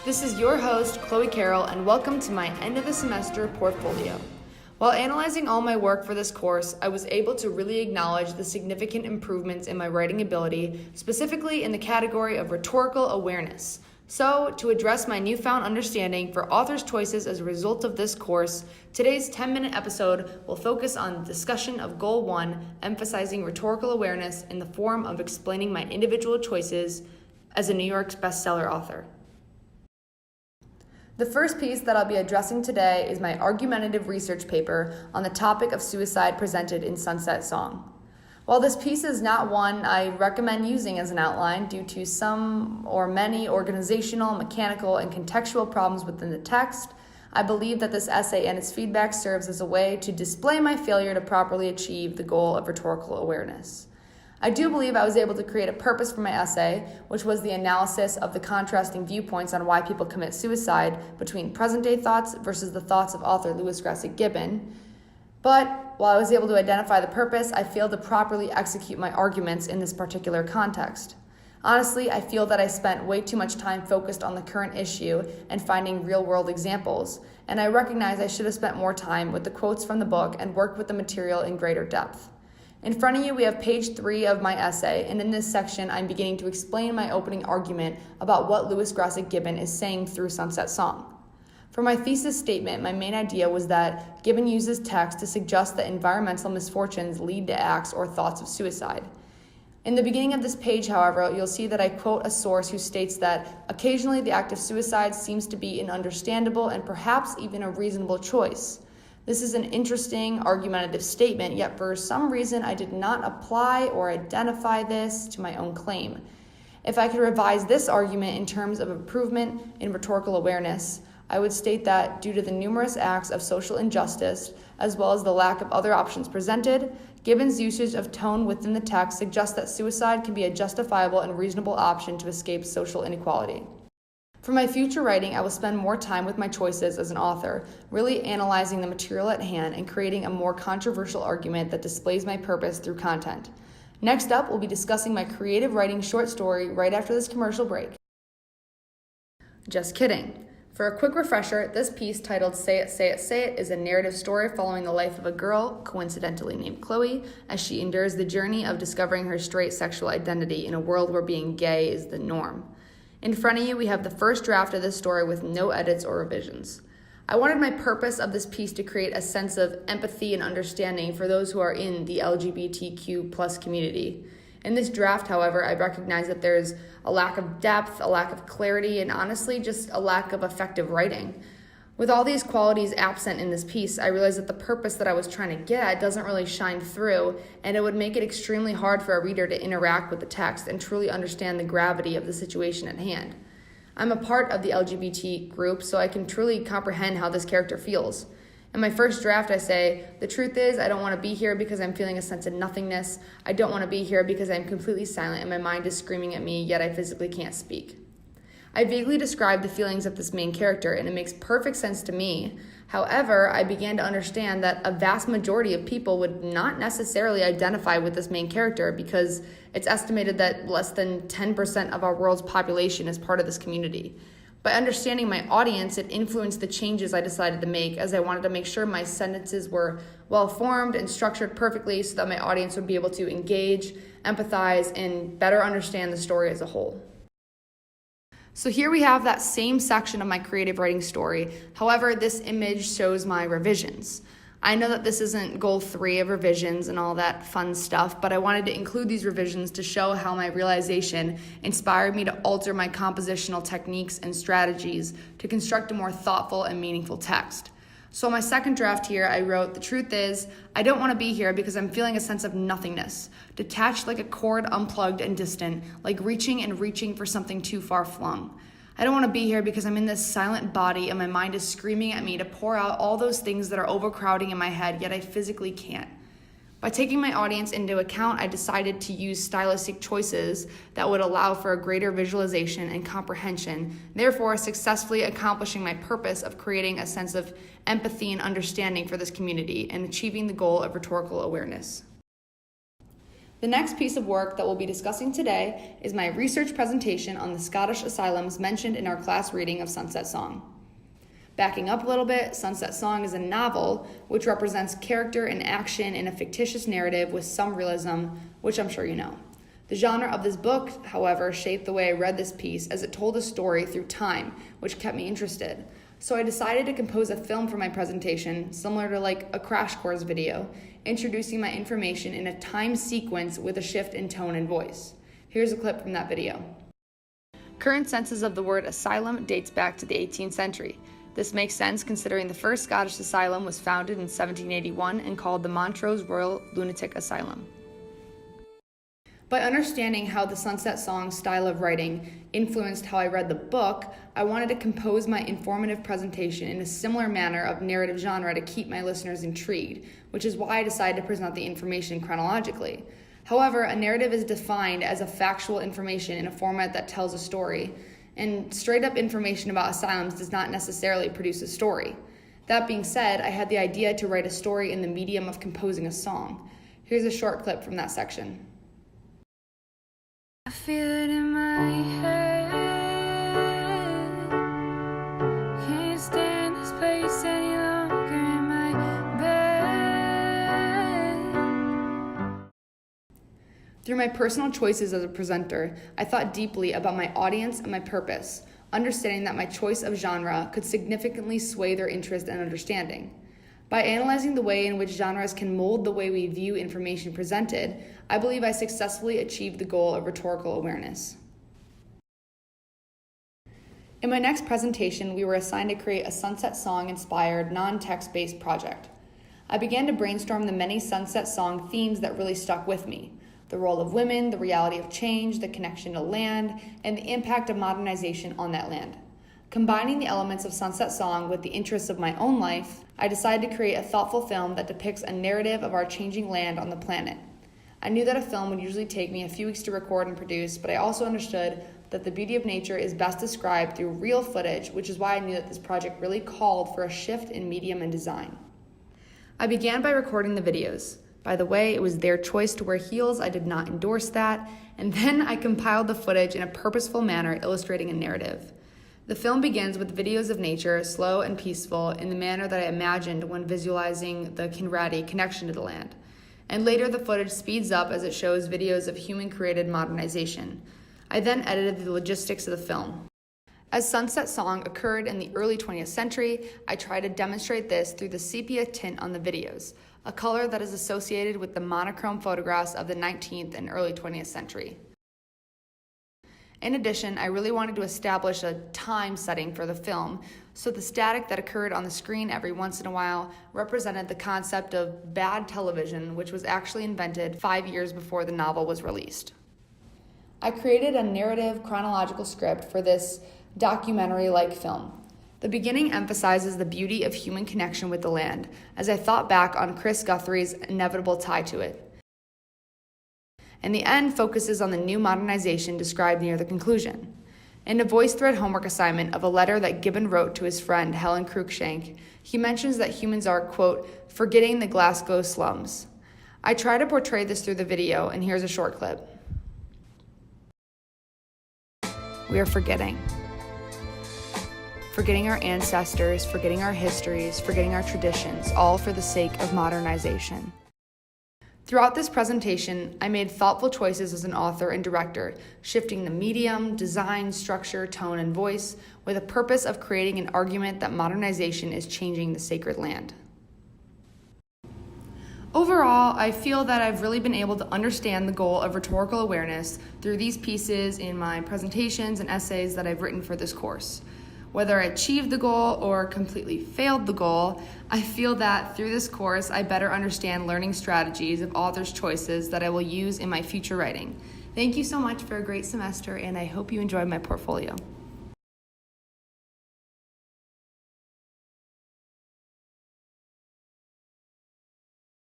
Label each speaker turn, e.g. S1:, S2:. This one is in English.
S1: This is your host, Chloe Carroll, and welcome to my end of the semester portfolio. While analyzing all my work for this course, I was able to really acknowledge the significant improvements in my writing ability, specifically in the category of rhetorical awareness. So, to address my newfound understanding for author's choices as a result of this course, today's 10-minute episode will focus on discussion of Goal 1, emphasizing rhetorical awareness in the form of explaining my individual choices as a New York bestseller author. The first piece that I'll be addressing today is my argumentative research paper on the topic of suicide presented in Sunset Song. While this piece is not one I recommend using as an outline due to some or many organizational, mechanical, and contextual problems within the text, I believe that this essay and its feedback serves as a way to display my failure to properly achieve the goal of rhetorical awareness. I do believe I was able to create a purpose for my essay, which was the analysis of the contrasting viewpoints on why people commit suicide between present-day thoughts versus the thoughts of author Lewis Grassic Gibbon. But while I was able to identify the purpose, I failed to properly execute my arguments in this particular context. Honestly, I feel that I spent way too much time focused on the current issue and finding real-world examples, and I recognize I should have spent more time with the quotes from the book and worked with the material in greater depth. In front of you, we have page 3 of my essay, and in this section, I'm beginning to explain my opening argument about what Lewis Grassic Gibbon is saying through Sunset Song. For my thesis statement, my main idea was that Gibbon uses text to suggest that environmental misfortunes lead to acts or thoughts of suicide. In the beginning of this page, however, you'll see that I quote a source who states that occasionally the act of suicide seems to be an understandable and perhaps even a reasonable choice. This is an interesting argumentative statement, yet for some reason I did not apply or identify this to my own claim. If I could revise this argument in terms of improvement in rhetorical awareness, I would state that due to the numerous acts of social injustice, as well as the lack of other options presented, Gibbon's usage of tone within the text suggests that suicide can be a justifiable and reasonable option to escape social inequality. For my future writing, I will spend more time with my choices as an author, really analyzing the material at hand and creating a more controversial argument that displays my purpose through content. Next up, we'll be discussing my creative writing short story right after this commercial break. Just kidding. For a quick refresher, this piece titled Say It, Say It, Say It is a narrative story following the life of a girl, coincidentally named Chloe, as she endures the journey of discovering her straight sexual identity in a world where being gay is the norm. In front of you, we have the first draft of this story with no edits or revisions. I wanted my purpose of this piece to create a sense of empathy and understanding for those who are in the LGBTQ+ community. In this draft, however, I recognize that there's a lack of depth, a lack of clarity, and honestly, just a lack of effective writing. With all these qualities absent in this piece, I realized that the purpose that I was trying to get at doesn't really shine through, and it would make it extremely hard for a reader to interact with the text and truly understand the gravity of the situation at hand. I'm a part of the LGBT group, so I can truly comprehend how this character feels. In my first draft, I say, the truth is, I don't want to be here because I'm feeling a sense of nothingness. I don't want to be here because I'm completely silent and my mind is screaming at me, yet I physically can't speak. I vaguely described the feelings of this main character, and it makes perfect sense to me. However, I began to understand that a vast majority of people would not necessarily identify with this main character because it's estimated that less than 10% of our world's population is part of this community. By understanding my audience, it influenced the changes I decided to make, as I wanted to make sure my sentences were well-formed and structured perfectly so that my audience would be able to engage, empathize, and better understand the story as a whole. So here we have that same section of my creative writing story. However, this image shows my revisions. I know that this isn't goal 3 of revisions and all that fun stuff, but I wanted to include these revisions to show how my realization inspired me to alter my compositional techniques and strategies to construct a more thoughtful and meaningful text. So my second draft here, I wrote, the truth is, I don't want to be here because I'm feeling a sense of nothingness, detached like a cord unplugged and distant, like reaching and reaching for something too far flung. I don't want to be here because I'm in this silent body and my mind is screaming at me to pour out all those things that are overcrowding in my head, yet I physically can't. By taking my audience into account, I decided to use stylistic choices that would allow for a greater visualization and comprehension, therefore successfully accomplishing my purpose of creating a sense of empathy and understanding for this community and achieving the goal of rhetorical awareness. The next piece of work that we'll be discussing today is my research presentation on the Scottish asylums mentioned in our class reading of Sunset Song. Backing up a little bit, Sunset Song is a novel which represents character and action in a fictitious narrative with some realism, which I'm sure you know. The genre of this book, however, shaped the way I read this piece as it told a story through time, which kept me interested. So I decided to compose a film for my presentation, similar to like a crash course video, introducing my information in a time sequence with a shift in tone and voice. Here's a clip from that video. Current senses of the word asylum dates back to the 18th century. This makes sense considering the first Scottish asylum was founded in 1781 and called the Montrose Royal Lunatic Asylum. By understanding how the Sunset Song style of writing influenced how I read the book, I wanted to compose my informative presentation in a similar manner of narrative genre to keep my listeners intrigued, which is why I decided to present the information chronologically. However, a narrative is defined as a factual information in a format that tells a story, and straight-up information about asylums does not necessarily produce a story. That being said, I had the idea to write a story in the medium of composing a song. Here's a short clip from that section. I feel it in my head. Can't stand this place any longer in my bed. Through my personal choices as a presenter, I thought deeply about my audience and my purpose, understanding that my choice of genre could significantly sway their interest and understanding. By analyzing the way in which genres can mold the way we view information presented, I believe I successfully achieved the goal of rhetorical awareness. In my next presentation, we were assigned to create a Sunset Song-inspired, non-text-based project. I began to brainstorm the many Sunset Song themes that really stuck with me: the role of women, the reality of change, the connection to land, and the impact of modernization on that land. Combining the elements of Sunset Song with the interests of my own life, I decided to create a thoughtful film that depicts a narrative of our changing land on the planet. I knew that a film would usually take me a few weeks to record and produce, but I also understood that the beauty of nature is best described through real footage, which is why I knew that this project really called for a shift in medium and design. I began by recording the videos. By the way, it was their choice to wear heels. I did not endorse that. And then I compiled the footage in a purposeful manner, illustrating a narrative. The film begins with videos of nature, slow and peaceful, in the manner that I imagined when visualizing the Kinradi connection to the land. And later the footage speeds up as it shows videos of human-created modernization. I then edited the logistics of the film. As Sunset Song occurred in the early 20th century, I tried to demonstrate this through the sepia tint on the videos, a color that is associated with the monochrome photographs of the 19th and early 20th century. In addition, I really wanted to establish a time setting for the film, so the static that occurred on the screen every once in a while represented the concept of bad television, which was actually invented 5 years before the novel was released. I created a narrative chronological script for this documentary-like film. The beginning emphasizes the beauty of human connection with the land, as I thought back on Chris Guthrie's inevitable tie to it. And the end focuses on the new modernization described near the conclusion. In a VoiceThread homework assignment of a letter that Gibbon wrote to his friend Helen Cruikshank, he mentions that humans are, quote, forgetting the Glasgow slums. I try to portray this through the video, and here's a short clip. We are forgetting. Forgetting our ancestors, forgetting our histories, forgetting our traditions, all for the sake of modernization. Throughout this presentation, I made thoughtful choices as an author and director, shifting the medium, design, structure, tone, and voice with a purpose of creating an argument that modernization is changing the sacred land. Overall, I feel that I've really been able to understand the goal of rhetorical awareness through these pieces in my presentations and essays that I've written for this course. Whether I achieved the goal or completely failed the goal, I feel that through this course, I better understand learning strategies of authors' choices that I will use in my future writing. Thank you so much for a great semester, and I hope you enjoyed my portfolio.